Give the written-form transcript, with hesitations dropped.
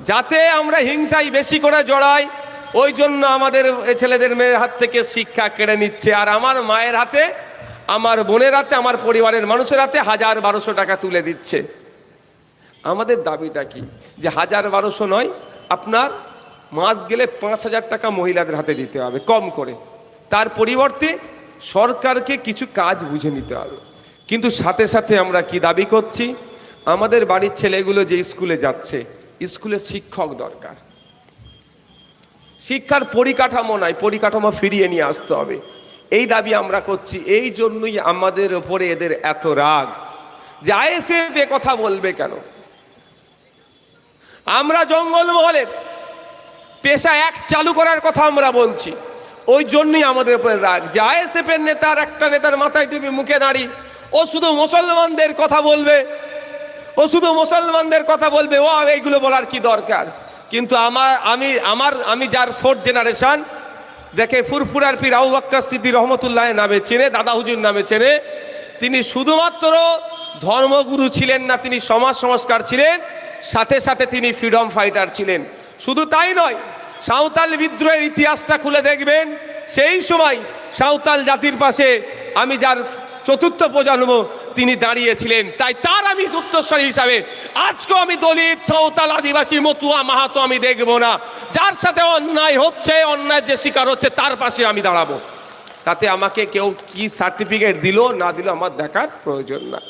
যাতে আমরা হিংসায় বেশি করে জড়াই, ওই জন্য আমাদের ছেলেদের মেয়ের হাত থেকে শিক্ষা কেড়ে নিচ্ছে। আর আমার মায়ের হাতে, আমার বোনের হাতে, আমার পরিবারের মানুষের হাতে 1000-1200 টাকা তুলে দিচ্ছে। আমাদের দাবিটা কি? যে 1000-1200 নয়, আপনার মাস গেলে 5000 টাকা মহিলাদের হাতে দিতে হবে কম করে। তার পরিবর্তে সরকারকে কিছু কাজ বুঝে নিতে হবে। কিন্তু সাথে সাথে আমরা কি দাবি করছি? আমাদের বাড়ির ছেলেগুলো যে স্কুলে যাচ্ছে, স্কুলে শিক্ষক দরকার। শিক্ষার পরিকাঠামো নাই, পরিকাঠামো ফিরিয়ে নিয়ে আসতে হবে। এই দাবি আমরা করছি। এই জন্যই আমাদের ওপরে এদের এত রাগ যে আইএসএফ এ কথা বলবে কেন। আমরা জঙ্গলমহলের পেশা অ্যাক্ট চালু করার কথা আমরা বলছি, ওই জন্যই আমাদের উপরে রাগ যে আইএসএফ এর নেতার, একটা নেতার মাথায় টুপি, মুখে দাড়ি, ও শুধু মুসলমানদের কথা বলবে, ও শুধু মুসলমানদের কথা বলবে, ও এইগুলো বলার কি দরকার? কিন্তু আমি যার 4th জেনারেশন, দেখে ফুরফুরার পীর আবু বকর সিদ্দিক রহমতুল্লাহ নামে চেনে, দাদা হুজুর নামে চেনে। তিনি শুধুমাত্র ধর্মগুরু ছিলেন না, তিনি সমাজ সংস্কার ছিলেন, সাথে সাথে তিনি ফ্রিডম ফাইটার ছিলেন। শুধু তাই নয়, সাঁওতাল বিদ্রোহের ইতিহাসটা খুলে দেখবেন, সেই সময় সাঁওতাল জাতির পাশে আমি যার 4র্থ প্রজন্ম, তিনি দাঁড়িয়েছিলেন। তাই তার আমি উত্তরস্বরী হিসাবে আজকেও আমি দলিত, সাঁওতাল, আদিবাসী, মতুয়া, মাহাতো আমি দেখব না। যার সাথে অন্যায় হচ্ছে, অন্যায় যে শিকার হচ্ছে, তার পাশে আমি দাঁড়াবো। তাতে আমাকে কেউ কি সার্টিফিকেট দিল না দিল আমার দেখার প্রয়োজন না।